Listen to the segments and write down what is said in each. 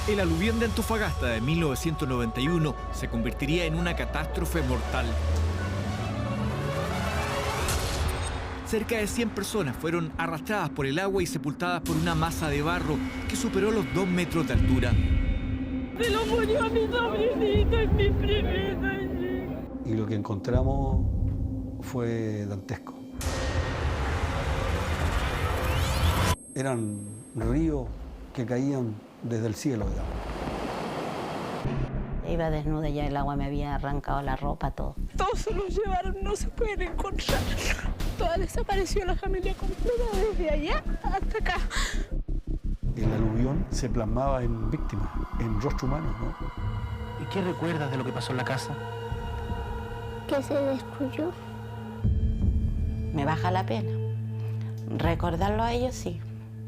El aluvión de Antofagasta de 1991 se convertiría en una catástrofe mortal. Cerca de 100 personas fueron arrastradas por el agua y sepultadas por una masa de barro que superó los 2 metros de altura. Se lo murió a mi sobrinito, es mi primera hija. Y lo que encontramos fue dantesco. Eran ríos que caían desde el cielo, digamos. Iba desnuda, ya el agua me había arrancado la ropa, todo. Todos se los llevaron, no se pueden encontrar. Toda desapareció la familia completa desde allá hasta acá. El aluvión se plasmaba en víctimas, en rostro humano, ¿no? ¿Y qué recuerdas de lo que pasó en la casa? Que se destruyó. Me baja la pena. Recordarlo a ellos, sí.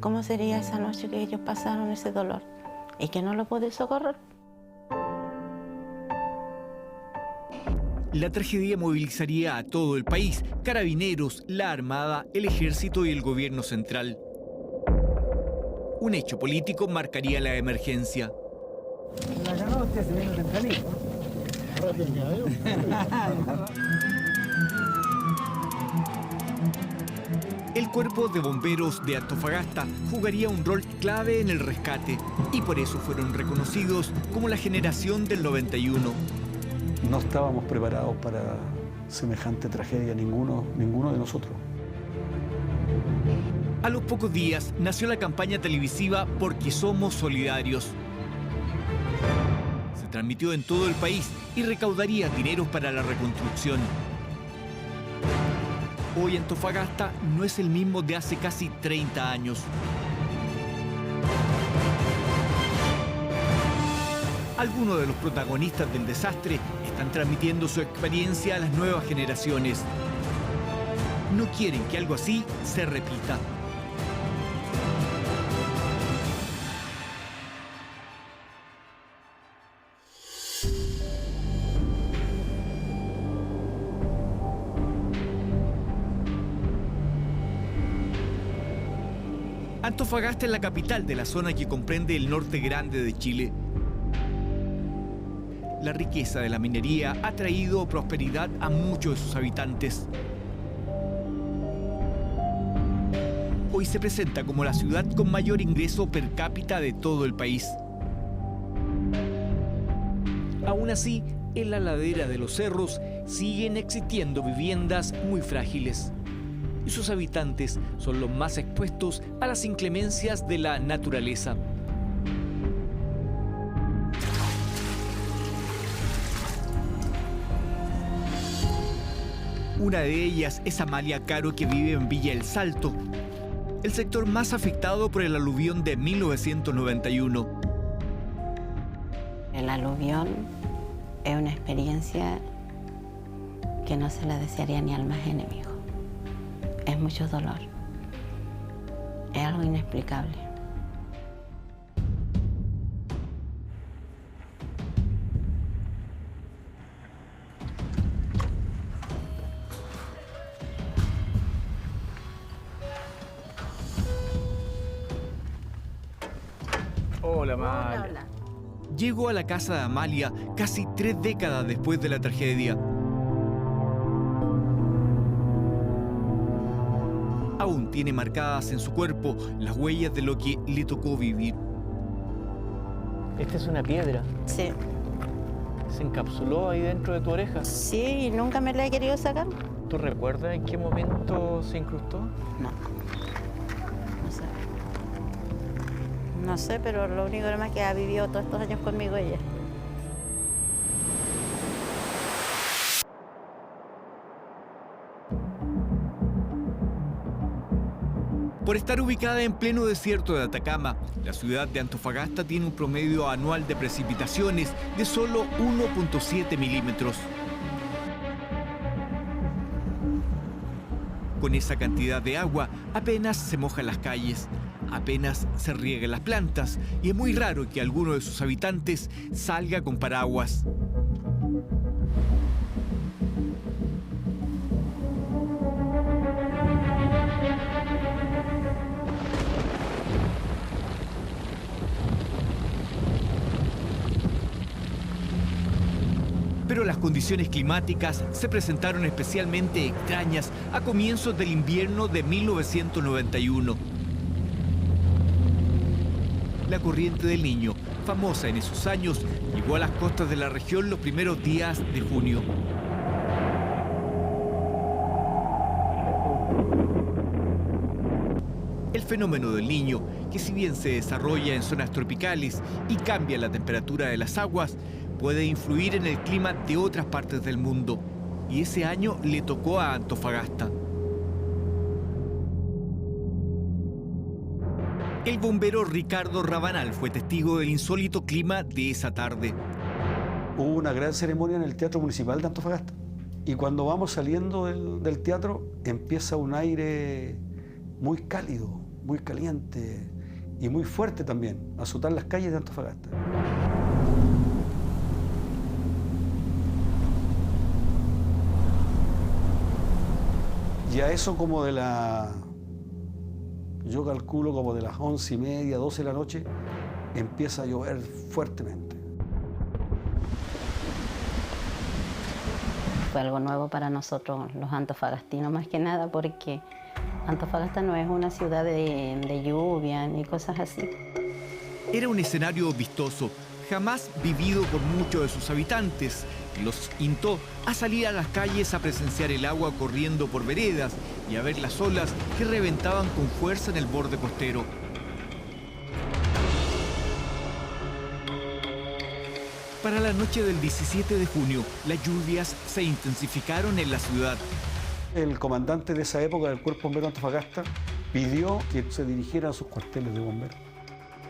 ¿Cómo sería esa noche que ellos pasaron ese dolor y que no lo pude socorrer? La tragedia movilizaría a todo el país: carabineros, la Armada, el Ejército y el gobierno central. Un hecho político marcaría la emergencia. El cuerpo de bomberos de Antofagasta jugaría un rol clave en el rescate y por eso fueron reconocidos como la generación del 91. No estábamos preparados para semejante tragedia, ninguno de nosotros. A los pocos días nació la campaña televisiva Porque Somos Solidarios. Se transmitió en todo el país y recaudaría dineros para la reconstrucción. Hoy Antofagasta no es el mismo de hace casi 30 años. Algunos de los protagonistas del desastre están transmitiendo su experiencia a las nuevas generaciones. No quieren que algo así se repita. Antofagasta es la capital de la zona que comprende el norte grande de Chile. La riqueza de la minería ha traído prosperidad a muchos de sus habitantes. Hoy se presenta como la ciudad con mayor ingreso per cápita de todo el país. Aún así, en la ladera de los cerros siguen existiendo viviendas muy frágiles. Y sus habitantes son los más expuestos a las inclemencias de la naturaleza. Una de ellas es Amalia Caro, que vive en Villa El Salto, el sector más afectado por el aluvión de 1991. El aluvión es una experiencia que no se la desearía ni al más enemigo. Es mucho dolor. Es algo inexplicable. Hola, Amalia. Hola. Llegó a la casa de Amalia casi 3 décadas después de la tragedia. Aún tiene marcadas en su cuerpo las huellas de lo que le tocó vivir. Esta es una piedra. Sí. ¿Se encapsuló ahí dentro de tu oreja? Sí, y nunca me la he querido sacar. ¿Tú recuerdas en qué momento se incrustó? No. No sé. No sé, pero lo único es que ha vivido todos estos años conmigo ella. Por estar ubicada en pleno desierto de Atacama, la ciudad de Antofagasta tiene un promedio anual de precipitaciones de solo 1.7 milímetros. Con esa cantidad de agua, apenas se mojan las calles, apenas se riegan las plantas y es muy raro que alguno de sus habitantes salga con paraguas. Pero las condiciones climáticas se presentaron especialmente extrañas a comienzos del invierno de 1991. La corriente del Niño, famosa en esos años, llegó a las costas de la región los primeros días de junio. El fenómeno del Niño, que si bien se desarrolla en zonas tropicales y cambia la temperatura de las aguas, puede influir en el clima de otras partes del mundo. Y ese año le tocó a Antofagasta. El bombero Ricardo Rabanal fue testigo del insólito clima de esa tarde. Hubo una gran ceremonia en el Teatro Municipal de Antofagasta. Y cuando vamos saliendo del teatro, empieza un aire muy cálido, muy caliente y muy fuerte también, a azotar las calles de Antofagasta. Y a eso como yo calculo como de las 11:30, 12 de la noche, empieza a llover fuertemente. Fue algo nuevo para nosotros, los antofagastinos, más que nada, porque Antofagasta no es una ciudad de lluvia ni cosas así. Era un escenario vistoso, jamás vivido por muchos de sus habitantes, que los instó a salir a las calles a presenciar el agua corriendo por veredas y a ver las olas que reventaban con fuerza en el borde costero. Para la noche del 17 de junio, las lluvias se intensificaron en la ciudad. El comandante de esa época del Cuerpo Bombero Antofagasta pidió que se dirigieran a sus cuarteles de bomberos.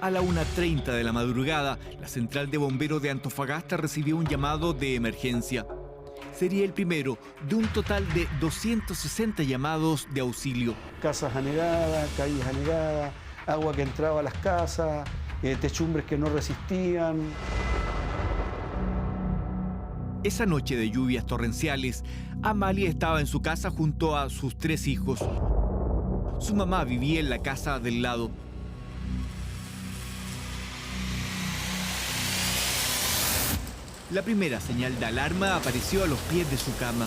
A la 1:30 de la madrugada, la central de bomberos de Antofagasta recibió un llamado de emergencia. Sería el primero de un total de 260 llamados de auxilio. Casas anegadas, calles anegadas, agua que entraba a las casas, techumbres que no resistían. Esa noche de lluvias torrenciales, Amalia estaba en su casa junto a sus 3 hijos. Su mamá vivía en la casa del lado. La primera señal de alarma apareció a los pies de su cama.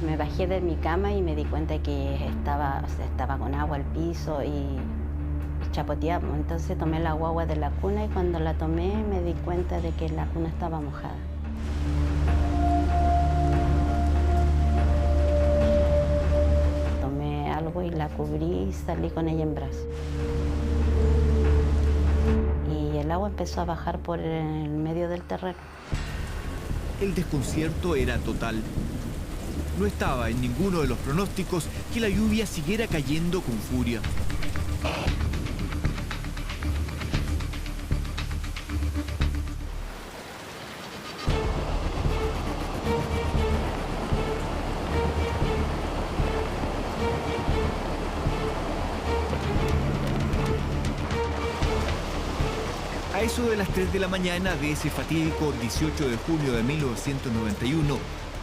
Me bajé de mi cama y me di cuenta que estaba con agua al piso y chapoteamos. Entonces tomé la guagua de la cuna y cuando la tomé me di cuenta de que la cuna estaba mojada. Tomé algo y la cubrí y salí con ella en brazos. Y el agua empezó a bajar por el medio del terreno. El desconcierto era total. No estaba en ninguno de los pronósticos que la lluvia siguiera cayendo con furia. A eso de las 3 de la mañana de ese fatídico 18 de junio de 1991,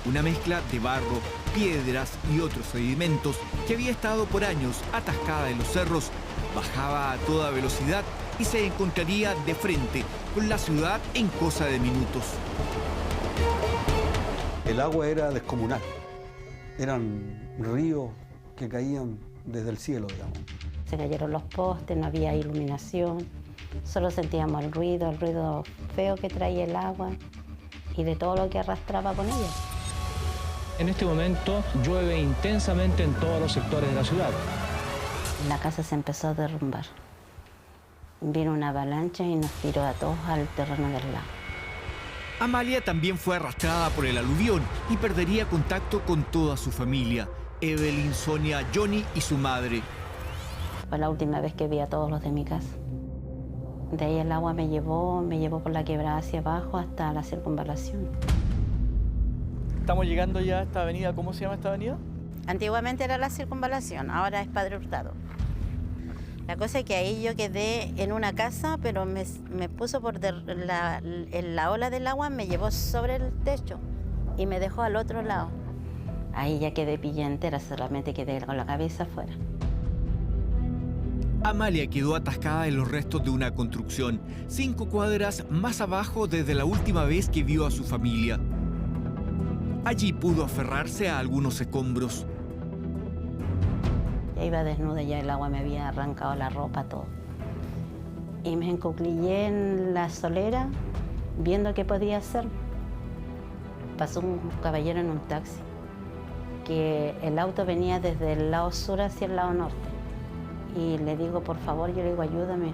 una mezcla de barro, piedras y otros sedimentos que había estado por años atascada en los cerros, bajaba a toda velocidad y se encontraría de frente con la ciudad en cosa de minutos. El agua era descomunal. Eran ríos que caían desde el cielo, digamos. Se cayeron los postes, no había iluminación. Solo sentíamos el ruido feo que traía el agua y de todo lo que arrastraba con ella. En este momento llueve intensamente en todos los sectores de la ciudad. La casa se empezó a derrumbar. Vino una avalancha y nos tiró a todos al terreno del lago. Amalia también fue arrastrada por el aluvión y perdería contacto con toda su familia, Evelyn, Sonia, Johnny y su madre. Fue la última vez que vi a todos los de mi casa. De ahí el agua me llevó por la quebrada hacia abajo hasta la circunvalación. Estamos llegando ya a esta avenida. ¿Cómo se llama esta avenida? Antiguamente era la circunvalación, ahora es Padre Hurtado. La cosa es que ahí yo quedé en una casa, pero me puso la ola del agua, me llevó sobre el techo y me dejó al otro lado. Ahí ya quedé pilla entera, solamente quedé con la cabeza afuera. Amalia quedó atascada en los restos de una construcción, 5 cuadras más abajo desde la última vez que vio a su familia. Allí pudo aferrarse a algunos escombros. Ya iba desnuda, ya el agua me había arrancado la ropa, todo. Y me encuclillé en la solera viendo qué podía hacer. Pasó un caballero en un taxi, que el auto venía desde el lado sur hacia el lado norte. Y le digo, por favor, yo le digo, ayúdame.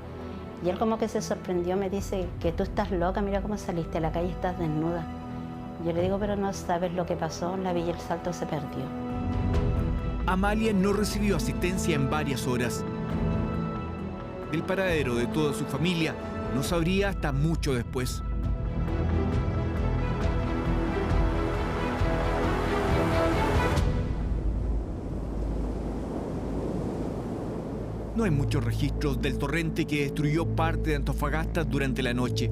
Y él como que se sorprendió, me dice que tú estás loca, mira cómo saliste a la calle, estás desnuda. Yo le digo, pero no sabes lo que pasó, la Villa El Salto se perdió. Amalia no recibió asistencia en varias horas. El paradero de toda su familia no sabría hasta mucho después. No hay muchos registros del torrente que destruyó parte de Antofagasta durante la noche.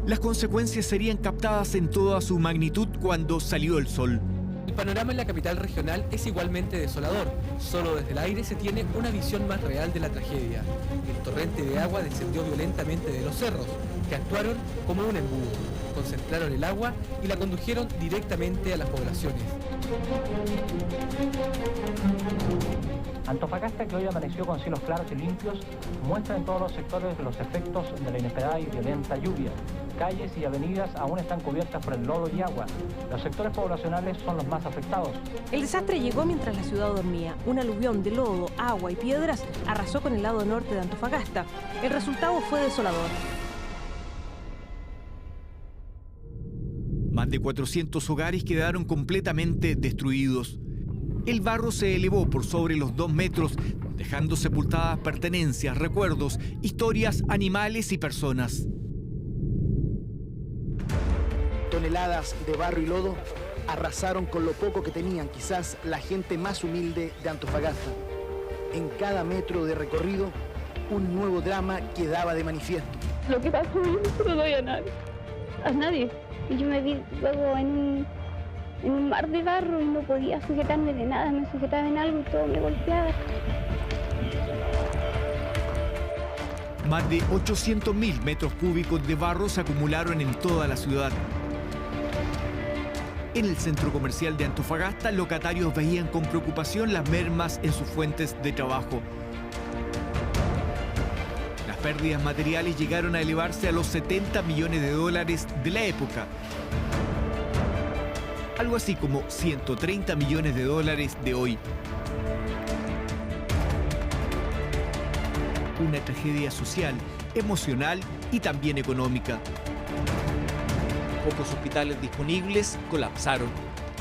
Las consecuencias serían captadas en toda su magnitud cuando salió el sol. El panorama en la capital regional es igualmente desolador. Solo desde el aire se tiene una visión más real de la tragedia. El torrente de agua descendió violentamente de los cerros, que actuaron como un embudo. Concentraron el agua y la condujeron directamente a las poblaciones. Antofagasta, que hoy amaneció con cielos claros y limpios, muestra en todos los sectores los efectos de la inesperada y violenta lluvia. Calles y avenidas aún están cubiertas por el lodo y agua. Los sectores poblacionales son los más afectados. El desastre llegó mientras la ciudad dormía. Un aluvión de lodo, agua y piedras arrasó con el lado norte de Antofagasta. El resultado fue desolador. Más de 400 hogares quedaron completamente destruidos. El barro se elevó por sobre los 2 metros, dejando sepultadas pertenencias, recuerdos, historias, animales y personas. Toneladas de barro y lodo arrasaron con lo poco que tenían, quizás la gente más humilde de Antofagasta. En cada metro de recorrido, un nuevo drama quedaba de manifiesto. Lo que pasó yo no se lo doy a nadie. A nadie. Y yo me vi luego en un mar de barro y no podía sujetarme de nada, me sujetaba en algo y todo me golpeaba. Más de 800.000 metros cúbicos de barro se acumularon en toda la ciudad. En el centro comercial de Antofagasta, locatarios veían con preocupación las mermas en sus fuentes de trabajo. Las pérdidas materiales llegaron a elevarse a los 70 millones de dólares de la época. Algo así como 130 millones de dólares de hoy. Una tragedia social, emocional y también económica. Pocos hospitales disponibles colapsaron.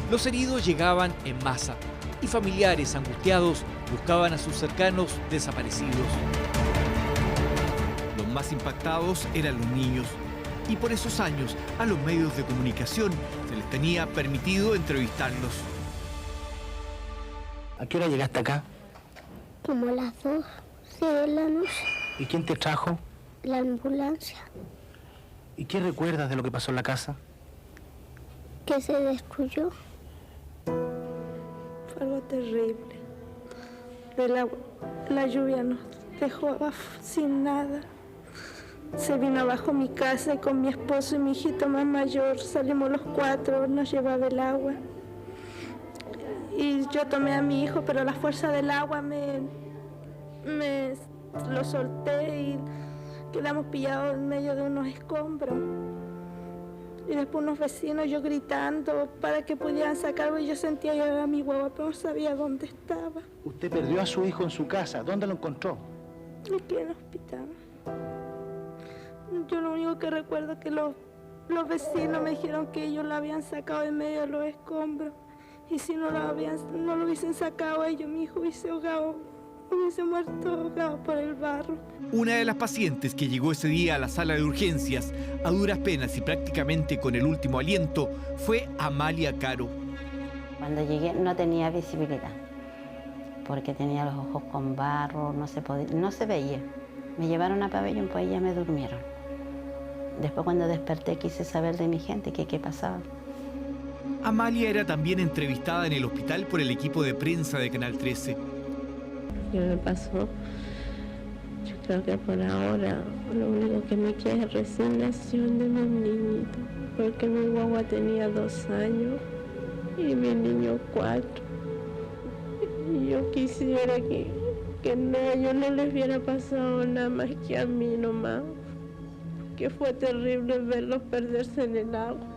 Los heridos llegaban en masa y familiares angustiados buscaban a sus cercanos desaparecidos. Los más impactados eran los niños. Y por esos años a los medios de comunicación se les tenía permitido entrevistarlos. ¿A qué hora llegaste acá? Como las 12 de la noche. ¿Y quién te trajo? La ambulancia. ¿Y qué recuerdas de lo que pasó en la casa? Que se destruyó. Fue algo terrible. La lluvia nos dejó sin nada. Se vino abajo mi casa y con mi esposo y mi hijito más mayor salimos los 4, nos llevaba el agua. Y yo tomé a mi hijo, pero la fuerza del agua me lo solté y quedamos pillados en medio de unos escombros. Y después unos vecinos, yo gritando para que pudieran sacarlo, y yo sentía que era mi guagua, pero no sabía dónde estaba. Usted perdió a su hijo en su casa. ¿Dónde lo encontró? Aquí en el hospital. Yo lo único que recuerdo es que los vecinos me dijeron que ellos lo habían sacado en medio de los escombros. Y si no lo hubiesen sacado ellos, mi hijo hubiese muerto ahogado por el barro. Una de las pacientes que llegó ese día a la sala de urgencias, a duras penas y prácticamente con el último aliento, fue Amalia Caro. Cuando llegué no tenía visibilidad, porque tenía los ojos con barro, no se veía. Me llevaron a pabellón, pues ya me durmieron. Después cuando desperté quise saber de mi gente qué pasaba. Amalia era también entrevistada en el hospital por el equipo de prensa de Canal 13. que me pasó. Yo creo que por ahora lo único que me queda es resignación de mis niñitos, porque mi guagua tenía 2 años y mi niño 4. Y yo quisiera que no, a ellos no les hubiera pasado nada más que a mí nomás, que fue terrible verlos perderse en el agua.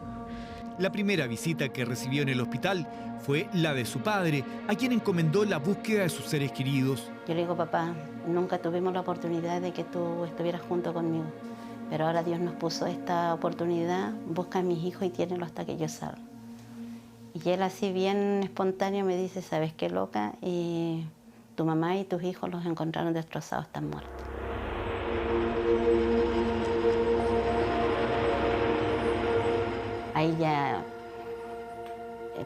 La primera visita que recibió en el hospital fue la de su padre, a quien encomendó la búsqueda de sus seres queridos. Yo le digo, papá, nunca tuvimos la oportunidad de que tú estuvieras junto conmigo, pero ahora Dios nos puso esta oportunidad, busca a mis hijos y tiénelo hasta que yo salga. Y él así bien espontáneo me dice, ¿sabes qué, loca? Y tu mamá y tus hijos los encontraron destrozados, están muertos. Ahí ya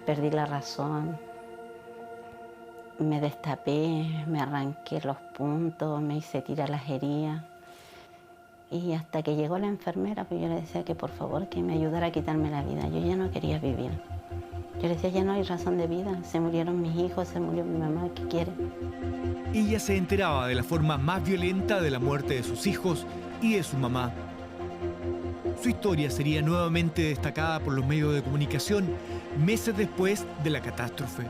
perdí la razón, me destapé, me arranqué los puntos, me hice tirar las heridas. Y hasta que llegó la enfermera, pues yo le decía que por favor que me ayudara a quitarme la vida. Yo ya no quería vivir. Yo le decía, ya no hay razón de vida, se murieron mis hijos, se murió mi mamá, ¿qué quiere? Ella se enteraba de la forma más violenta de la muerte de sus hijos y de su mamá. Su historia sería nuevamente destacada por los medios de comunicación meses después de la catástrofe.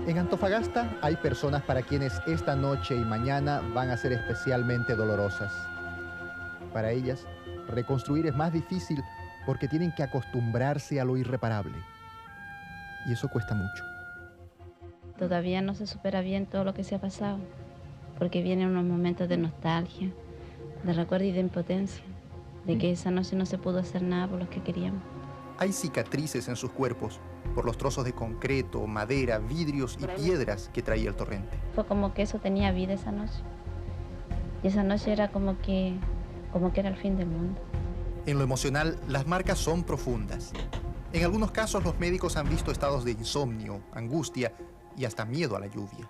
En Antofagasta hay personas para quienes esta noche y mañana van a ser especialmente dolorosas. Para ellas, reconstruir es más difícil porque tienen que acostumbrarse a lo irreparable. Y eso cuesta mucho. Todavía no se supera bien todo lo que se ha pasado, porque vienen unos momentos de nostalgia, de recuerdo y de impotencia, de que esa noche no se pudo hacer nada por los que queríamos. Hay cicatrices en sus cuerpos por los trozos de concreto, madera, vidrios y piedras que traía el torrente. Fue como que eso tenía vida esa noche. Y esa noche era como que era el fin del mundo. En lo emocional, las marcas son profundas. En algunos casos, los médicos han visto estados de insomnio, angustia y hasta miedo a la lluvia.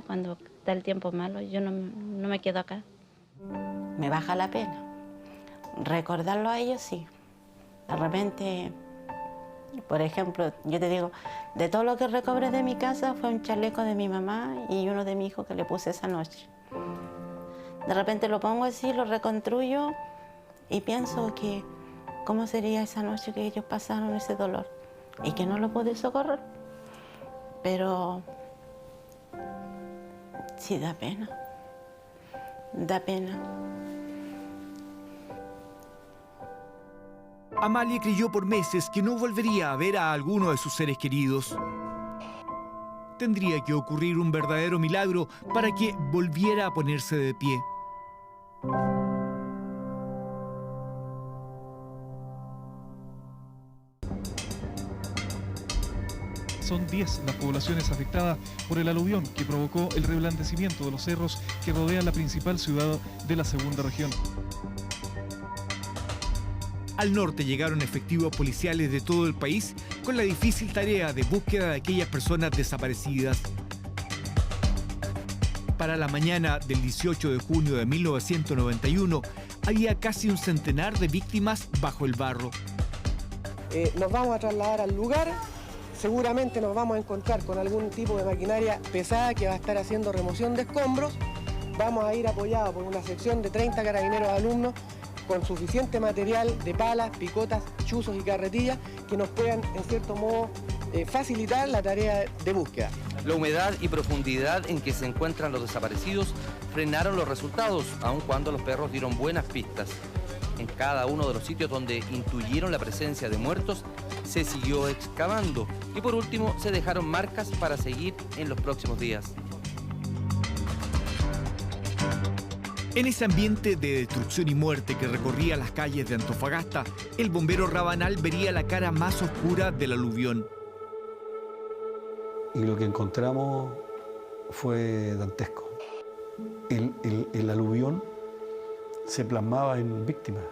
Cuando está el tiempo malo, yo no me quedo acá. Me baja la pena. Recordarlo a ellos, sí. De repente, por ejemplo, yo te digo, de todo lo que recobré de mi casa fue un chaleco de mi mamá y uno de mi hijo que le puse esa noche. De repente lo pongo así, lo reconstruyo y pienso que cómo sería esa noche que ellos pasaron ese dolor y que no lo pude socorrer. Pero sí da pena. Da pena. Amalia creyó por meses que no volvería a ver a alguno de sus seres queridos. Tendría que ocurrir un verdadero milagro para que volviera a ponerse de pie. Son 10 las poblaciones afectadas por el aluvión que provocó el reblandecimiento de los cerros que rodean la principal ciudad de la segunda región. Al norte llegaron efectivos policiales de todo el país con la difícil tarea de búsqueda de aquellas personas desaparecidas. Para la mañana del 18 de junio de 1991, había casi un centenar de víctimas bajo el barro. Nos vamos a trasladar al lugar. Seguramente nos vamos a encontrar con algún tipo de maquinaria pesada que va a estar haciendo remoción de escombros. Vamos a ir apoyados por una sección de 30 carabineros alumnos con suficiente material de palas, picotas, chuzos y carretillas que nos puedan, en cierto modo, facilitar la tarea de búsqueda. La humedad y profundidad en que se encuentran los desaparecidos frenaron los resultados, aun cuando los perros dieron buenas pistas. En cada uno de los sitios donde intuyeron la presencia de muertos, se siguió excavando y por último se dejaron marcas para seguir en los próximos días. En ese ambiente de destrucción y muerte que recorría las calles de Antofagasta, el bombero Rabanal vería la cara más oscura del aluvión. Y lo que encontramos fue dantesco. El aluvión se plasmaba en víctimas,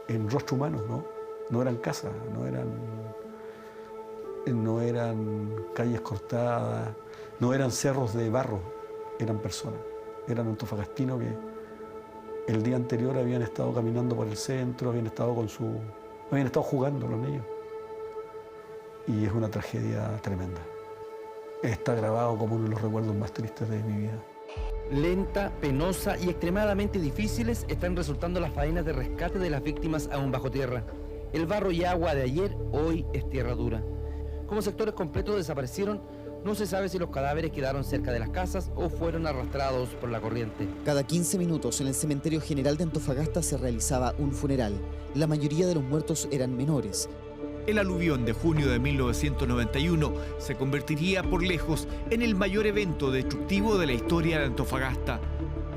en rostros humanos, ¿no? No eran casas, no eran calles cortadas, no eran cerros de barro, eran personas, eran antofagastinos que el día anterior habían estado caminando por el centro, habían estado jugando los niños. Y es una tragedia tremenda. Está grabado como uno de los recuerdos más tristes de mi vida. Lenta, penosa y extremadamente difíciles están resultando las faenas de rescate de las víctimas aún bajo tierra. El barro y agua de ayer, hoy es tierra dura. Como sectores completos desaparecieron, no se sabe si los cadáveres quedaron cerca de las casas o fueron arrastrados por la corriente. Cada 15 minutos en el cementerio general de Antofagasta se realizaba un funeral. La mayoría de los muertos eran menores. El aluvión de junio de 1991 se convertiría por lejos en el mayor evento destructivo de la historia de Antofagasta,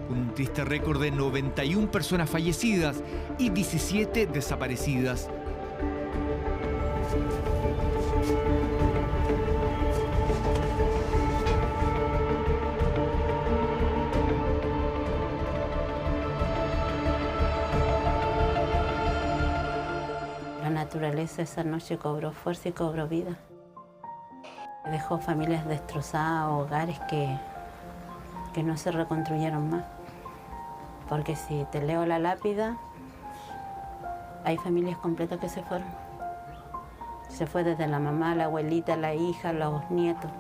con un triste récord de 91 personas fallecidas y 17 desaparecidas. La naturaleza esa noche cobró fuerza y cobró vida. Dejó familias destrozadas, hogares que no se reconstruyeron más. Porque si te leo la lápida, hay familias completas que se fueron. Se fue desde la mamá, la abuelita, la hija, los nietos.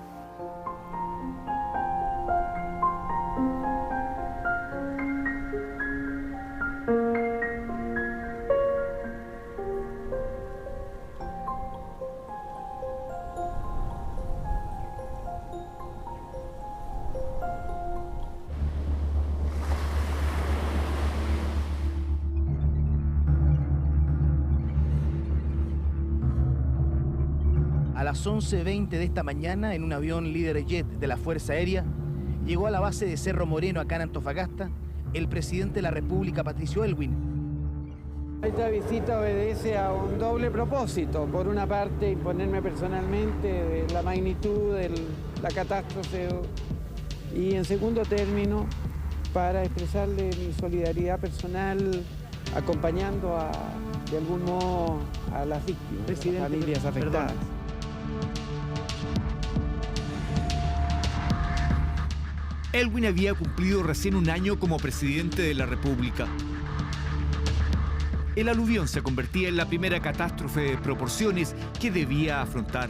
A las 11:20 de esta mañana, en un avión Learjet de la Fuerza Aérea, llegó a la base de Cerro Moreno, acá en Antofagasta, el presidente de la República, Patricio Aylwin. Esta visita obedece a un doble propósito. Por una parte, imponerme personalmente la magnitud de la catástrofe y, en segundo término, para expresarle mi solidaridad personal acompañando de algún modo a las víctimas, a las familias afectadas. Aylwin había cumplido recién un año como presidente de la República. El aluvión se convertía en la primera catástrofe de proporciones que debía afrontar.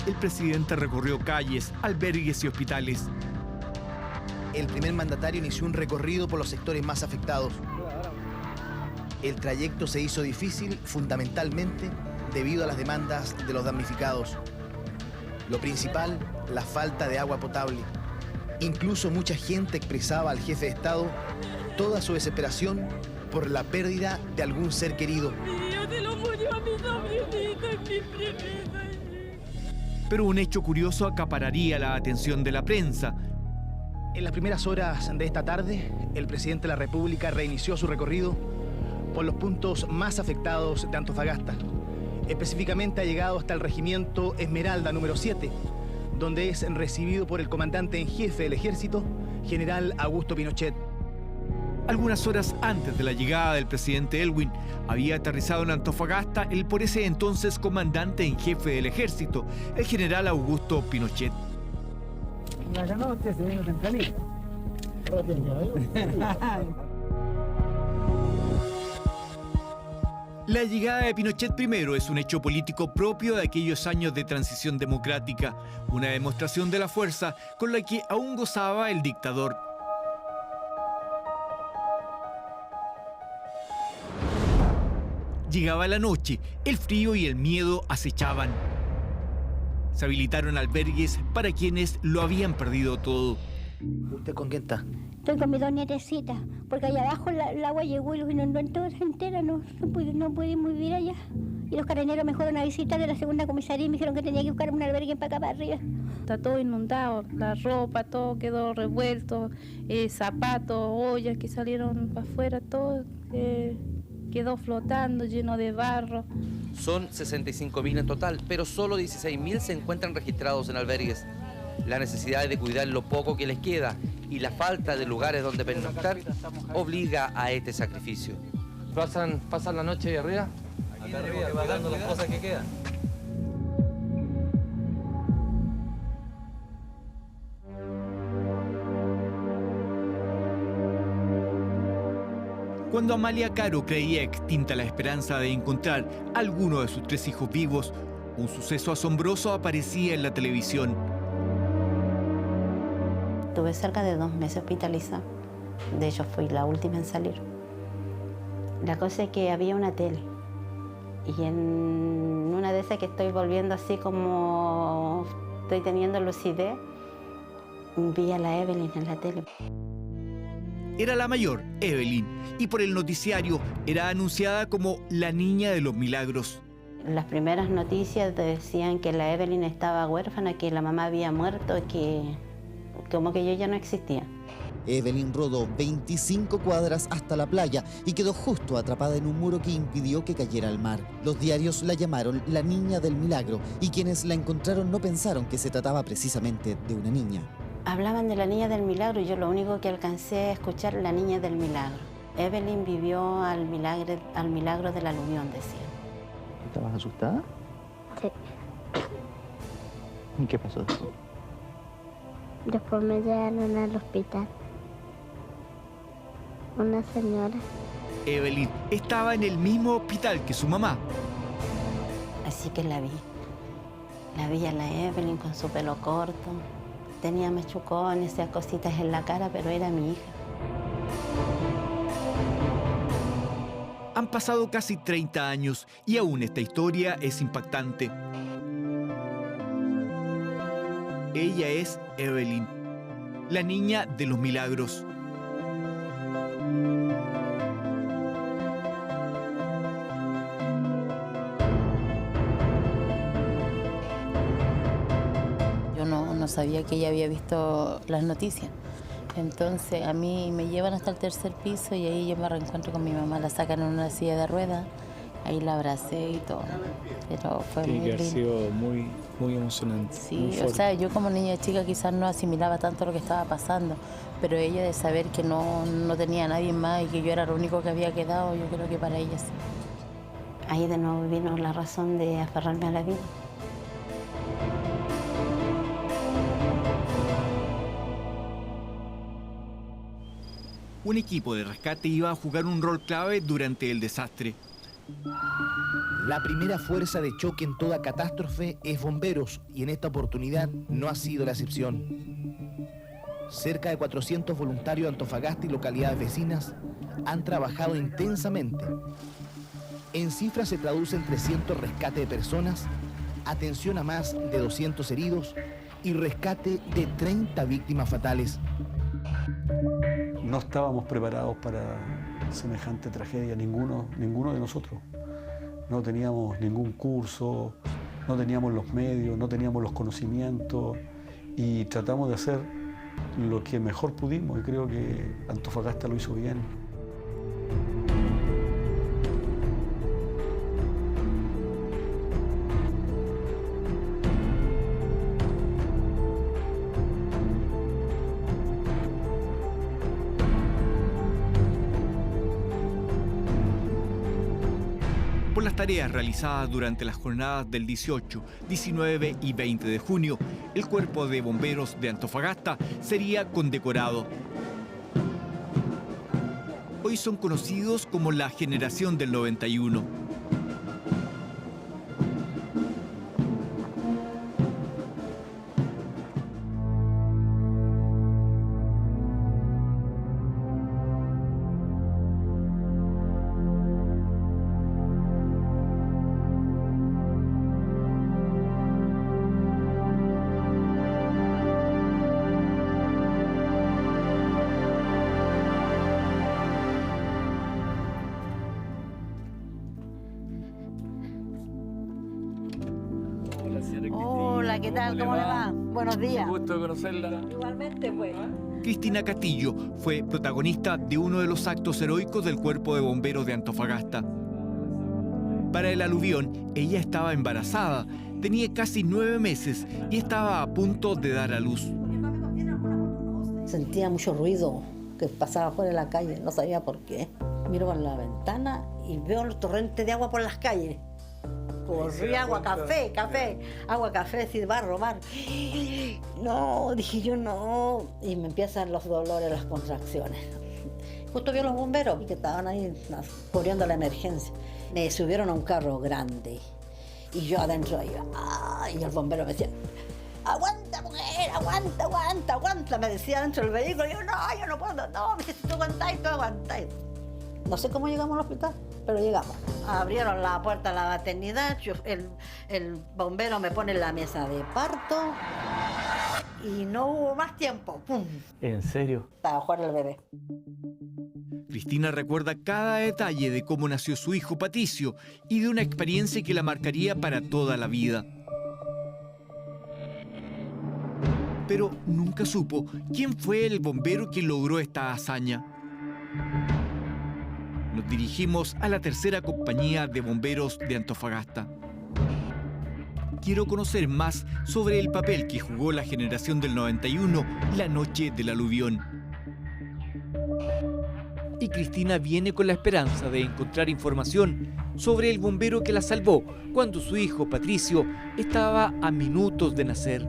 El presidente recorrió calles, albergues y hospitales. El primer mandatario inició un recorrido por los sectores más afectados. El trayecto se hizo difícil fundamentalmente debido a las demandas de los damnificados. Lo principal, la falta de agua potable. Incluso mucha gente expresaba al jefe de Estado toda su desesperación por la pérdida de algún ser querido. Se lo murió a mi sobrinita, mi primita. Pero un hecho curioso acapararía la atención de la prensa. En las primeras horas de esta tarde, el presidente de la República reinició su recorrido por los puntos más afectados de Antofagasta. Específicamente ha llegado hasta el regimiento Esmeralda número 7, donde es recibido por el comandante en jefe del ejército, general Augusto Pinochet. Algunas horas antes de la llegada del presidente Aylwin, había aterrizado en Antofagasta el por ese entonces comandante en jefe del ejército, el general Augusto Pinochet. La ganó usted, se vino tempranito. La llegada de Pinochet primero es un hecho político propio de aquellos años de transición democrática, una demostración de la fuerza con la que aún gozaba el dictador. Llegaba la noche, el frío y el miedo acechaban. Se habilitaron albergues para quienes lo habían perdido todo. ¿Usted con quién está? Estoy con mis dos nietecitas, porque allá abajo el agua llegó y los inundó entera, no pudimos vivir allá. Y los carabineros me fueron a visitar de la segunda comisaría y me dijeron que tenía que buscar un albergue para acá para arriba. Está todo inundado, la ropa, todo quedó revuelto, zapatos, ollas que salieron para afuera, todo quedó flotando, lleno de barro. Son 65.000 en total, pero solo 16.000 se encuentran registrados en albergues. La necesidad de cuidar lo poco que les queda y la falta de lugares donde pernoctar obliga a este sacrificio. ¿Pasan la noche ahí arriba? Acá arriba, cuidando las cosas que quedan. Cuando Amalia Caro creía extinta la esperanza de encontrar a alguno de sus 3 hijos vivos, un suceso asombroso aparecía en la televisión. Estuve cerca de 2 meses hospitalizada. De hecho, fui la última en salir. La cosa es que había una tele. Y en una de esas que estoy volviendo así como estoy teniendo lucidez, vi a la Evelyn en la tele. Era la mayor, Evelyn, y por el noticiario era anunciada como la niña de los milagros. Las primeras noticias decían que la Evelyn estaba huérfana, que la mamá había muerto, que como que yo ya no existía. Evelyn rodó 25 cuadras hasta la playa y quedó justo atrapada en un muro que impidió que cayera al mar. Los diarios la llamaron la Niña del Milagro y quienes la encontraron no pensaron que se trataba precisamente de una niña. Hablaban de la Niña del Milagro y yo lo único que alcancé a escuchar, la Niña del Milagro. Evelyn vivió al milagro del aluvión, decían. ¿Estabas asustada? Sí. ¿Y qué pasó después? Después me llevaron al hospital. Una señora. Evelyn estaba en el mismo hospital que su mamá. Así que la vi. La vi a la Evelyn con su pelo corto. Tenía machucones, esas cositas en la cara, pero era mi hija. Han pasado casi 30 años y aún esta historia es impactante. Ella es Evelyn, la niña de los milagros. Yo no sabía que ella había visto las noticias. Entonces a mí me llevan hasta el 3er piso y ahí yo me reencuentro con mi mamá. La sacan en una silla de ruedas, ahí la abracé y todo. Pero fue muy lindo. Ha sido muy emocionante. Sí, o sea, yo como niña chica quizás no asimilaba tanto lo que estaba pasando, pero ella de saber que no tenía nadie más y que yo era lo único que había quedado, yo creo que para ella sí. Ahí de nuevo vino la razón de aferrarme a la vida. Un equipo de rescate iba a jugar un rol clave durante el desastre. La primera fuerza de choque en toda catástrofe es bomberos y en esta oportunidad no ha sido la excepción. Cerca de 400 voluntarios de Antofagasta y localidades vecinas han trabajado intensamente. En cifras se traducen 300 rescates de personas, atención a más de 200 heridos y rescate de 30 víctimas fatales. No estábamos preparados para semejante tragedia, ninguno de nosotros. No teníamos ningún curso, no teníamos los medios, no teníamos los conocimientos y tratamos de hacer lo que mejor pudimos y creo que Antofagasta lo hizo bien. Por las tareas realizadas durante las jornadas del 18, 19 y 20 de junio, el Cuerpo de Bomberos de Antofagasta sería condecorado. Hoy son conocidos como la Generación del 91. Hola, ¿qué tal? ¿Cómo le va? Buenos días. Un gusto conocerla. Igualmente, pues. Cristina Castillo fue protagonista de uno de los actos heroicos del Cuerpo de Bomberos de Antofagasta. Para el aluvión, ella estaba embarazada, tenía casi 9 meses y estaba a punto de dar a luz. Sentía mucho ruido que pasaba fuera de la calle, no sabía por qué. Miro por la ventana y veo el torrente de agua por las calles. Corría agua, agua, café, sin barro, mar. No, dije yo no. Y me empiezan los dolores, las contracciones. Justo vi a los bomberos que estaban ahí cubriendo la emergencia. Me subieron a un carro grande y yo adentro ahí, y el bombero me decía, aguanta mujer, aguanta, me decía dentro del vehículo. Yo no puedo, no, me dice, tú aguantáis. No sé cómo llegamos al hospital, pero llegamos. Abrieron la puerta a la maternidad, el bombero me pone en la mesa de parto y no hubo más tiempo. ¡Pum! ¿En serio? Estaba Juan el bebé. Cristina recuerda cada detalle de cómo nació su hijo Patricio y de una experiencia que la marcaría para toda la vida. Pero nunca supo quién fue el bombero que logró esta hazaña. Nos dirigimos a la tercera compañía de bomberos de Antofagasta. Quiero conocer más sobre el papel que jugó la generación del 91 la noche del aluvión. Y Cristina viene con la esperanza de encontrar información sobre el bombero que la salvó cuando su hijo Patricio estaba a minutos de nacer.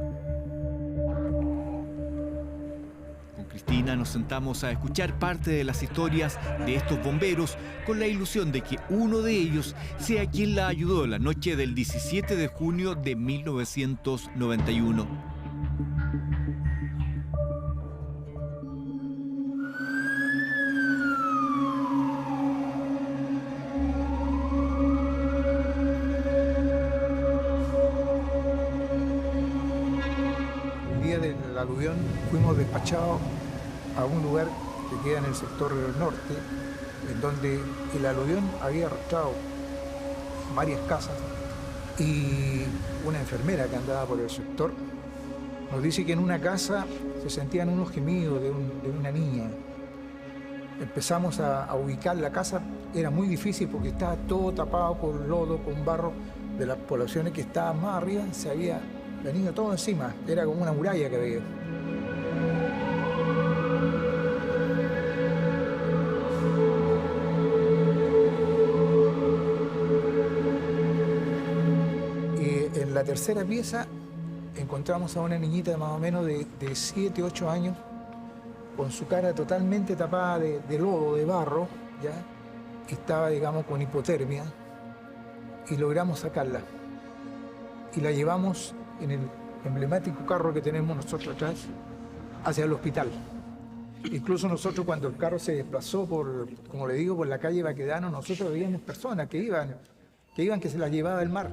Cristina nos sentamos a escuchar parte de las historias de estos bomberos con la ilusión de que uno de ellos sea quien la ayudó la noche del 17 de junio de 1991. El día del aluvión fuimos despachados a un lugar que queda en el sector del norte, en donde el aluvión había arrastrado varias casas, y una enfermera que andaba por el sector nos dice que en una casa se sentían unos gemidos de una niña. Empezamos a ubicar la casa, era muy difícil porque estaba todo tapado con lodo, con barro de las poblaciones que estaban más arriba, se había venido todo encima, era como una muralla que había. En la tercera pieza encontramos a una niñita más o menos de 7, 8 años, con su cara totalmente tapada de lodo, de barro, ¿ya? Estaba, digamos, con hipotermia, y logramos sacarla. Y la llevamos en el emblemático carro que tenemos nosotros atrás hacia el hospital. Incluso nosotros, cuando el carro se desplazó por, como le digo, por la calle Baquedano, nosotros veíamos personas que iban que se las llevaba el mar.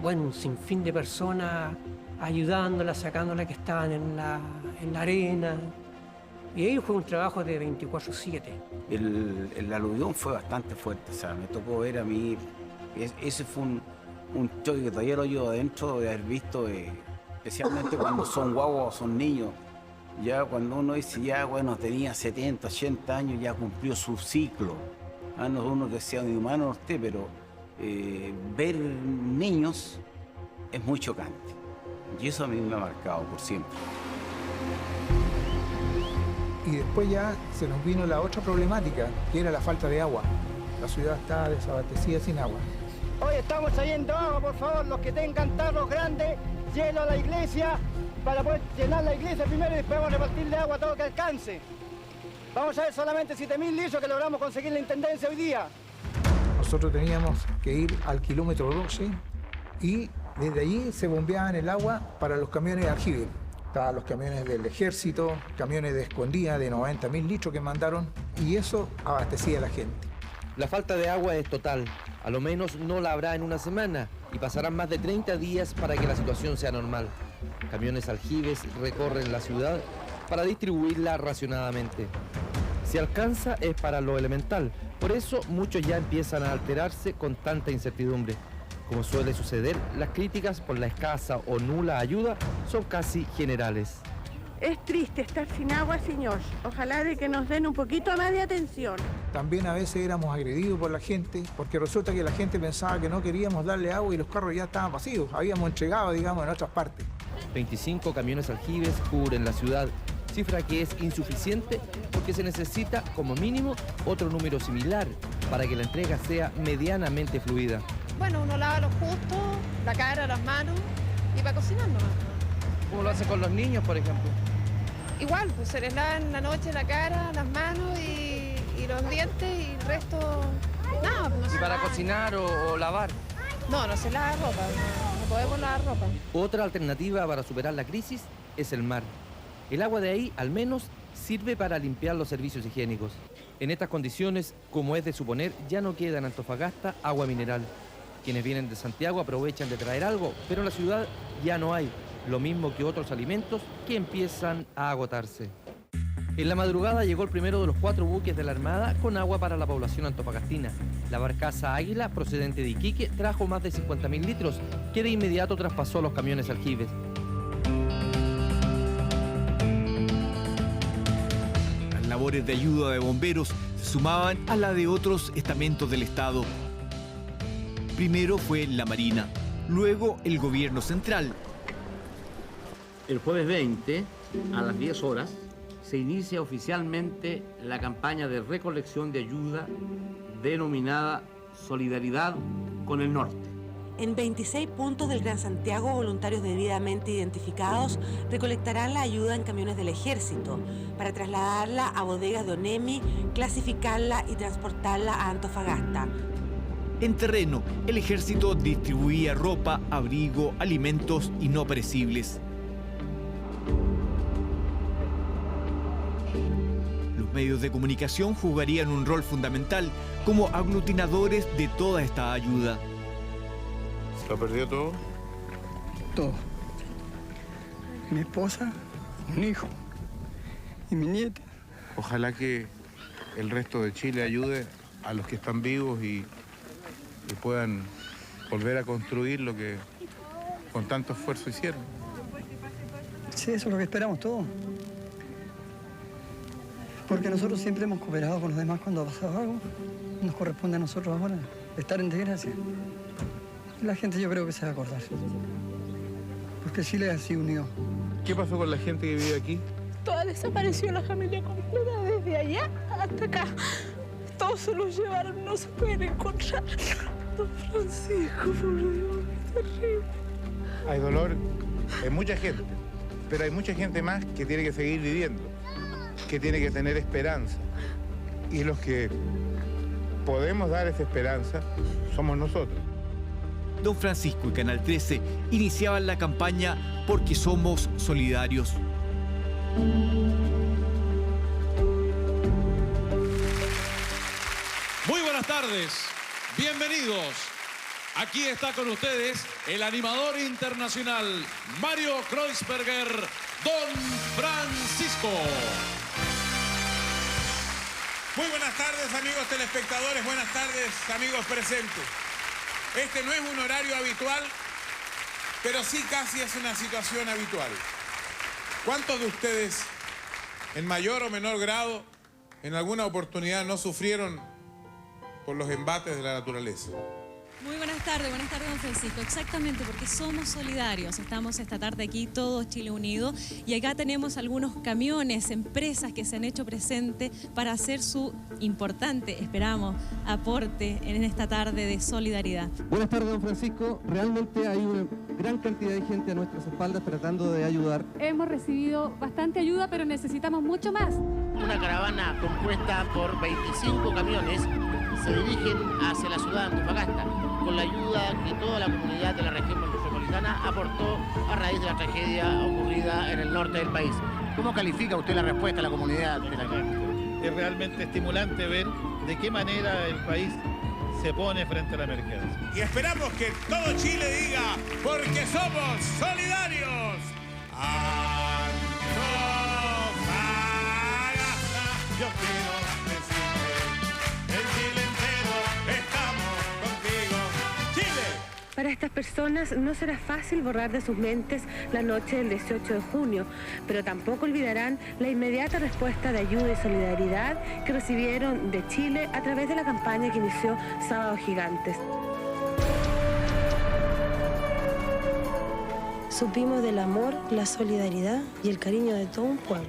Bueno, un sinfín de personas ayudándola, sacándola que estaban en la arena. Y ahí fue un trabajo de 24/7. El aluvión fue bastante fuerte, o sea, me tocó ver a mí, ese fue un choque que todavía lo llevo adentro de haber visto, especialmente cuando son guaguas o son niños. Ya cuando uno dice, ya bueno, tenía 70, 80 años, ya cumplió su ciclo. No uno que sea un humano, no esté, pero ver niños es muy chocante. Y eso a mí me ha marcado por siempre. Y después ya se nos vino la otra problemática, que era la falta de agua. La ciudad estaba desabastecida sin agua. Hoy estamos trayendo agua, por favor, los que tengan tarros grandes, hielo a la iglesia, para poder llenar la iglesia primero y después vamos a repartirle agua a todo lo que alcance. Vamos a ver solamente 7.000 litros que logramos conseguir la intendencia hoy día. Nosotros teníamos que ir al kilómetro 12 y desde allí se bombeaban el agua para los camiones de aljibe. Estaban los camiones del ejército, camiones de escondida de 90.000 litros que mandaron, y eso abastecía a la gente. La falta de agua es total, a lo menos no la habrá en una semana y pasarán más de 30 días para que la situación sea normal. Camiones aljibes recorren la ciudad para distribuirla racionadamente. Si alcanza es para lo elemental, por eso muchos ya empiezan a alterarse con tanta incertidumbre. Como suele suceder, las críticas por la escasa o nula ayuda son casi generales. Es triste estar sin agua, señor. Ojalá de que nos den un poquito más de atención. También a veces éramos agredidos por la gente, porque resulta que la gente pensaba que no queríamos darle agua y los carros ya estaban vacíos. Habíamos entregado, digamos, en otras partes. 25 camiones aljibes cubren la ciudad, cifra que es insuficiente porque se necesita como mínimo otro número similar para que la entrega sea medianamente fluida. Bueno, uno lava lo justo, la cara, las manos y va cocinando. ¿Cómo lo hace con los niños, por ejemplo? Igual, pues se les lava en la noche la cara, las manos y los dientes y el resto ¿Y para cocinar o lavar? No se lava ropa, no podemos lavar ropa. Otra alternativa para superar la crisis es el mar. El agua de ahí, al menos, sirve para limpiar los servicios higiénicos. En estas condiciones, como es de suponer, ya no queda en Antofagasta agua mineral. Quienes vienen de Santiago aprovechan de traer algo, pero en la ciudad ya no hay, lo mismo que otros alimentos que empiezan a agotarse. En la madrugada llegó el primero de los 4 buques de la Armada con agua para la población antofagastina. La barcaza Águila, procedente de Iquique, trajo más de 50.000 litros, que de inmediato traspasó los camiones aljibes. Las labores de ayuda de bomberos se sumaban a la de otros estamentos del Estado. Primero fue la Marina, luego el Gobierno Central. El jueves 20, a las 10 horas, se inicia oficialmente la campaña de recolección de ayuda denominada Solidaridad con el Norte. En 26 puntos del Gran Santiago, voluntarios debidamente identificados recolectarán la ayuda en camiones del Ejército para trasladarla a bodegas de ONEMI, clasificarla y transportarla a Antofagasta. En terreno, el Ejército distribuía ropa, abrigo, alimentos y no perecibles. Los medios de comunicación jugarían un rol fundamental como aglutinadores de toda esta ayuda. ¿Lo perdió todo? Todo. Mi esposa, un hijo y mi nieta. Ojalá que el resto de Chile ayude a los que están vivos y puedan volver a construir lo que con tanto esfuerzo hicieron. Sí, eso es lo que esperamos todos. Porque nosotros siempre hemos cooperado con los demás cuando ha pasado algo. Nos corresponde a nosotros ahora estar en desgracia. Y la gente yo creo que se va a acordar. Porque Chile así unió. ¿Qué pasó con la gente que vive aquí? Toda desapareció la familia completa, desde allá hasta acá. Todos se los llevaron, no se pueden encontrar. Don Francisco, por Dios, qué terrible. Hay dolor en mucha gente, pero hay mucha gente más que tiene que seguir viviendo, que tiene que tener esperanza. Y los que podemos dar esa esperanza somos nosotros. Don Francisco y Canal 13 iniciaban la campaña Porque Somos Solidarios. Muy buenas tardes, bienvenidos. Aquí está con ustedes el animador internacional Mario Kreuzberger, Don Francisco. Muy buenas tardes, amigos telespectadores, buenas tardes, amigos presentes. Este no es un horario habitual, pero sí casi es una situación habitual. ¿Cuántos de ustedes, en mayor o menor grado, en alguna oportunidad no sufrieron por los embates de la naturaleza? Muy buenas tardes, don Francisco. Exactamente, porque somos solidarios. Estamos esta tarde aquí, todos Chile Unido, y acá tenemos algunos camiones, empresas que se han hecho presentes para hacer su importante, esperamos, aporte en esta tarde de solidaridad. Buenas tardes, don Francisco. Realmente hay una gran cantidad de gente a nuestras espaldas tratando de ayudar. Hemos recibido bastante ayuda, pero necesitamos mucho más. Una caravana compuesta por 25 camiones se dirigen hacia la ciudad de Antofagasta, con la ayuda que toda la comunidad de la región metropolitana aportó a raíz de la tragedia ocurrida en el norte del país. ¿Cómo califica usted la respuesta a la comunidad de la región? Es realmente estimulante ver de qué manera el país se pone frente a la emergencia. Y esperamos que todo Chile diga, porque somos solidarios. Antofagasta, yo quiero decirte, el Chile entero estamos contigo. ¡Chile! Para estas personas no será fácil borrar de sus mentes la noche del 18 de junio, pero tampoco olvidarán la inmediata respuesta de ayuda y solidaridad que recibieron de Chile a través de la campaña que inició Sábado Gigantes. Supimos del amor, la solidaridad y el cariño de todo un pueblo.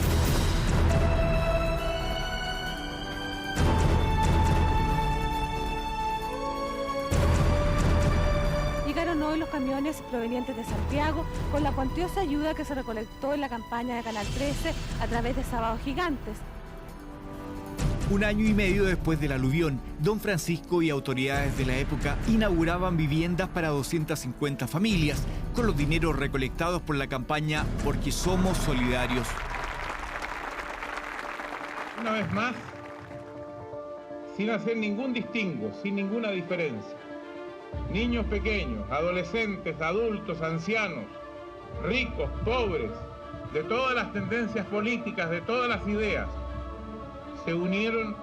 Llegaron hoy los camiones provenientes de Santiago con la cuantiosa ayuda que se recolectó en la campaña de Canal 13 a través de Sábado Gigantes. Un año y medio después del aluvión, don Francisco y autoridades de la época inauguraban viviendas para 250 familias con los dineros recolectados por la campaña Porque Somos Solidarios. Una vez más, sin hacer ningún distingo, sin ninguna diferencia. Niños pequeños, adolescentes, adultos, ancianos, ricos, pobres, de todas las tendencias políticas, de todas las ideas, se unieron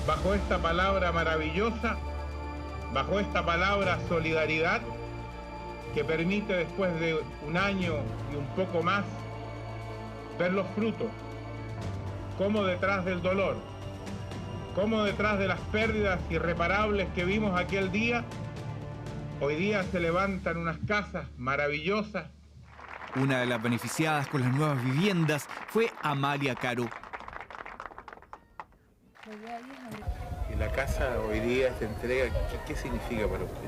bajo esta palabra maravillosa, bajo esta palabra solidaridad, que permite después de un año y un poco más ver los frutos, cómo detrás del dolor, cómo detrás de las pérdidas irreparables que vimos aquel día, hoy día se levantan unas casas maravillosas. Una de las beneficiadas con las nuevas viviendas fue Amalia Caro. Y la casa hoy día, esta entrega, ¿qué significa para usted?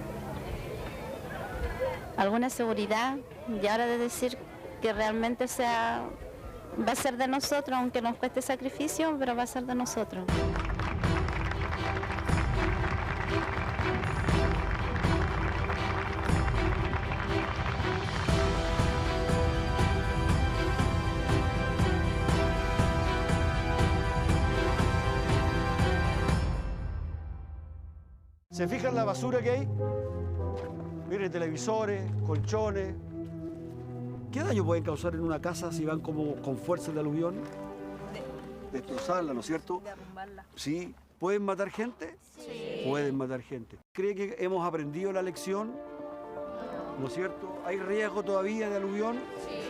Alguna seguridad y ahora de decir que realmente va a ser de nosotros, aunque nos cueste sacrificio, pero va a ser de nosotros. ¿Se fijan la basura que hay? Miren, televisores, colchones. ¿Qué daño pueden causar en una casa si van como con fuerza de aluvión? Destrozarla, ¿no es cierto? Derrumbarla. Sí. ¿Pueden matar gente? Sí. Pueden matar gente. ¿Cree que hemos aprendido la lección? ¿No es cierto? ¿Hay riesgo todavía de aluvión? Sí.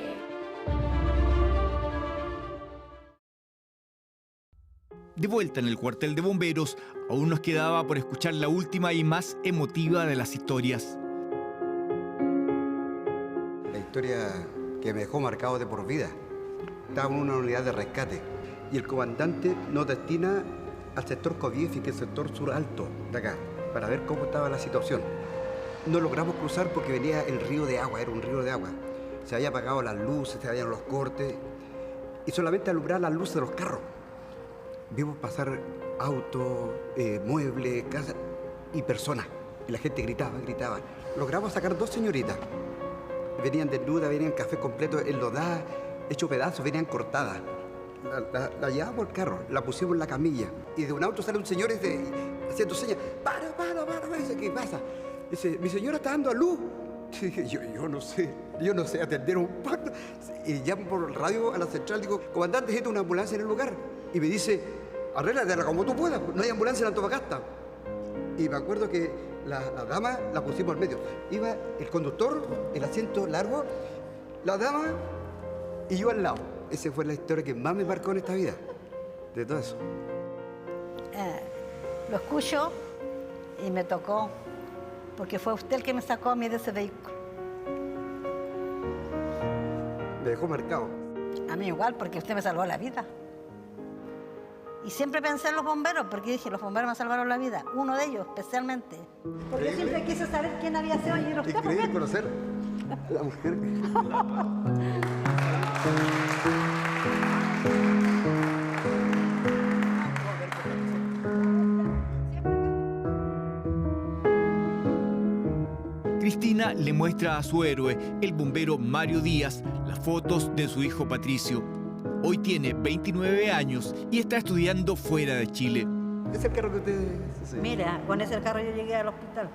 De vuelta en el cuartel de bomberos, aún nos quedaba por escuchar la última y más emotiva de las historias. La historia que me dejó marcado de por vida. Estaba en una unidad de rescate y el comandante nos destina al sector Coviefi, que es el sector sur alto de acá, para ver cómo estaba la situación. No logramos cruzar porque venía el río de agua, era un río de agua. Se habían apagado las luces, se habían los cortes y solamente alumbrar las luces de los carros. Vimos pasar autos, muebles, casas y personas. Y la gente gritaba. Logramos sacar 2 señoritas. Venían desnudas, venían café completo, enlodadas, hecho pedazos, venían cortadas. La llevamos al carro, la pusimos en la camilla. Y de un auto sale un señor haciendo señas. Para. Dice, ¿qué pasa? Dice, mi señora está dando a luz. Dije, yo no sé atender un parto. Y llamo por radio a la central, digo, comandante, necesito una ambulancia en el lugar. Y me dice, arréglatela como tú puedas, no hay ambulancia en Antofagasta. Y me acuerdo que la dama la pusimos al medio. Iba el conductor, el asiento largo, la dama y yo al lado. Esa fue la historia que más me marcó en esta vida, de todo eso. Lo escucho y me tocó, porque fue usted el que me sacó a mí de ese vehículo. Me dejó marcado. A mí igual, porque usted me salvó la vida. Y siempre pensé en los bomberos, porque dije, los bomberos me salvaron la vida. Uno de ellos, especialmente. Porque yo siempre quise saber quién había sido y era usted. Increíble conocer a la mujer. Cristina le muestra a su héroe, el bombero Mario Díaz, las fotos de su hijo Patricio. Hoy tiene 29 años y está estudiando fuera de Chile. ¿Es el carro que usted...? Sí. Mira, con ese carro yo llegué al hospital.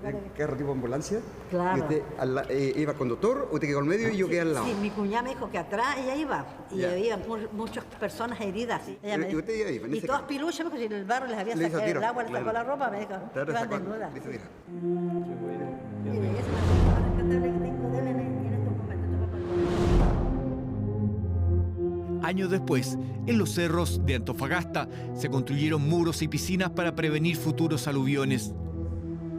¿El carro tipo ambulancia? Claro. ¿Y usted iba conductor o usted quedó al medio y yo quedé al lado? Sí, mi cuñada me dijo que atrás ella iba. Y Ya. había muchas personas heridas. Ella me ¿Y dijo, usted iba ahí? en y ese todas carro? piluchas, me dijo, si el barro les había Le hizo sacado tiro, el agua, les sacó claro. la ropa, me dijo, Claro, iban sacó- desnudas. dice, mira. Mire, esa es la cosa más rescatable que tengo de él en estos momentos. Años después, en los cerros de Antofagasta se construyeron muros y piscinas para prevenir futuros aluviones.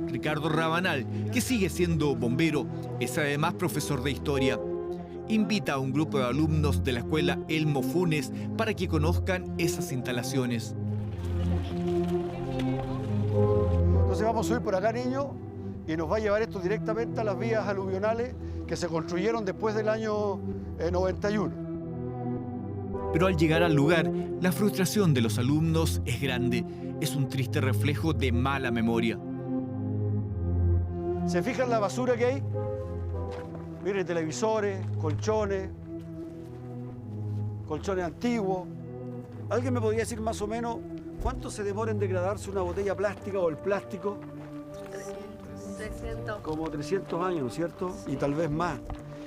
Ricardo Rabanal, que sigue siendo bombero, es además profesor de historia. Invita a un grupo de alumnos de la escuela Elmo Funes para que conozcan esas instalaciones. Entonces vamos a subir por acá, niños, y nos va a llevar esto directamente a las vías aluvionales que se construyeron después del año 91. Pero al llegar al lugar, la frustración de los alumnos es grande. Es un triste reflejo de mala memoria. ¿Se fijan la basura que hay? Miren, televisores, colchones antiguos. ¿Alguien me podría decir más o menos cuánto se demora en degradarse una botella plástica o el plástico? 300. Como 300 años, ¿cierto? Y tal vez más.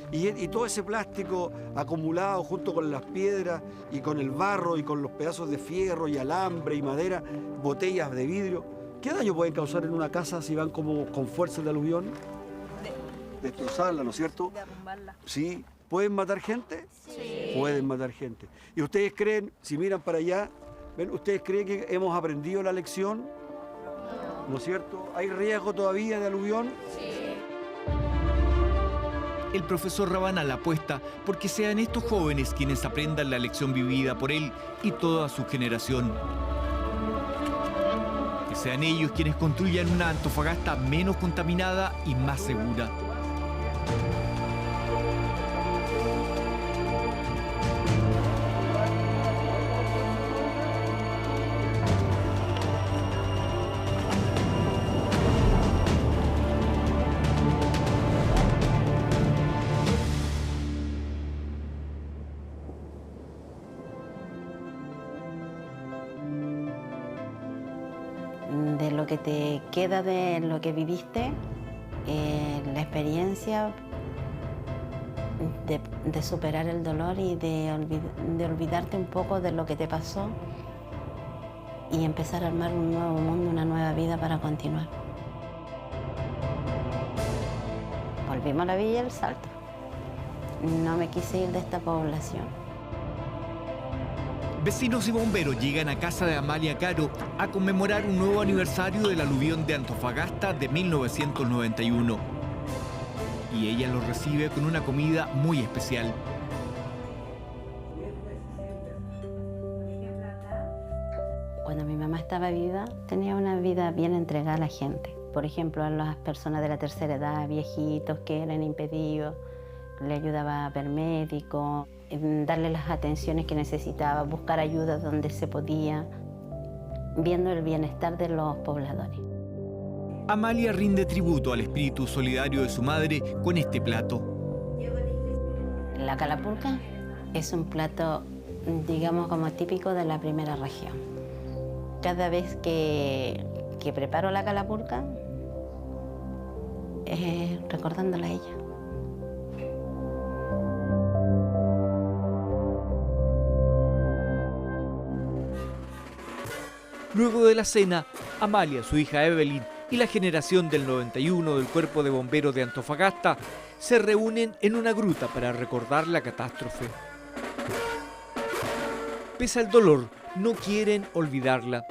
Y todo ese plástico acumulado junto con las piedras y con el barro y con los pedazos de fierro y alambre y madera, botellas de vidrio. ¿Qué daño pueden causar en una casa si van como con fuerza de aluvión? Destrozarla, ¿no es cierto? Derrumbarla. Sí. ¿Pueden matar gente? Sí. Pueden matar gente. ¿Y ustedes creen, si miran para allá, ven, ustedes creen que hemos aprendido la lección? ¿No es cierto? ¿Hay riesgo todavía de aluvión? Sí. El profesor Rabanal apuesta porque sean estos jóvenes quienes aprendan la lección vivida por él y toda su generación. Que sean ellos quienes construyan una Antofagasta menos contaminada y más segura. De lo que te queda de lo que viviste, la experiencia de superar el dolor y de olvidarte un poco de lo que te pasó y empezar a armar un nuevo mundo, una nueva vida para continuar. Volvimos a la Villa del Salto. No me quise ir de esta población. Vecinos y bomberos llegan a casa de Amalia Caro a conmemorar un nuevo aniversario del aluvión de Antofagasta de 1991. Y ella los recibe con una comida muy especial. Cuando mi mamá estaba viva, tenía una vida bien entregada a la gente. Por ejemplo, a las personas de la tercera edad, viejitos que eran impedidos, le ayudaba a ver médicos, darle las atenciones que necesitaba, buscar ayuda donde se podía, viendo el bienestar de los pobladores. Amalia rinde tributo al espíritu solidario de su madre con este plato. La calapulca es un plato, digamos, como típico de la primera región. Cada vez que preparo la calapulca, recordándola a ella. Luego de la cena, Amalia, su hija Evelyn y la generación del 91 del Cuerpo de Bomberos de Antofagasta se reúnen en una gruta para recordar la catástrofe. Pese al dolor, no quieren olvidarla.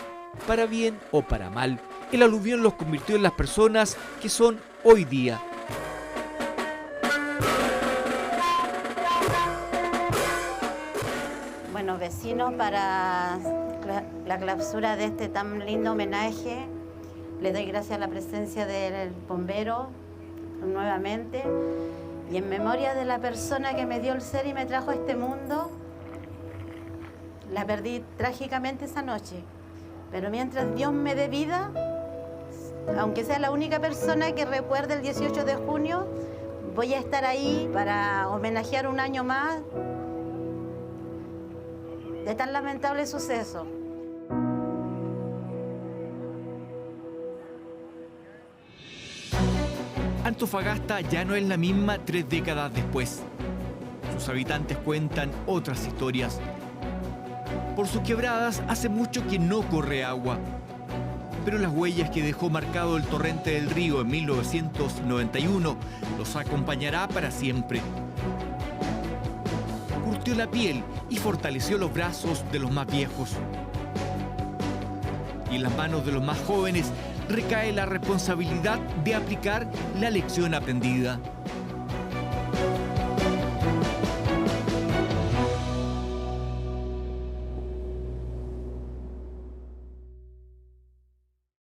Para bien o para mal, el aluvión los convirtió en las personas que son hoy día. Bueno, vecinos, para la clausura de este tan lindo homenaje, le doy gracias a la presencia del bombero nuevamente y en memoria de la persona que me dio el ser y me trajo a este mundo. La perdí trágicamente esa noche, pero mientras Dios me dé vida, aunque sea la única persona que recuerde el 18 de junio, voy a estar ahí para homenajear un año más de tan lamentable suceso. Antofagasta ya no es la misma 3 décadas después. Sus habitantes cuentan otras historias. Por sus quebradas hace mucho que no corre agua, pero las huellas que dejó marcado el torrente del río en 1991 los acompañará para siempre. Curtió la piel y fortaleció los brazos de los más viejos. Y en las manos de los más jóvenes recae la responsabilidad de aplicar la lección aprendida.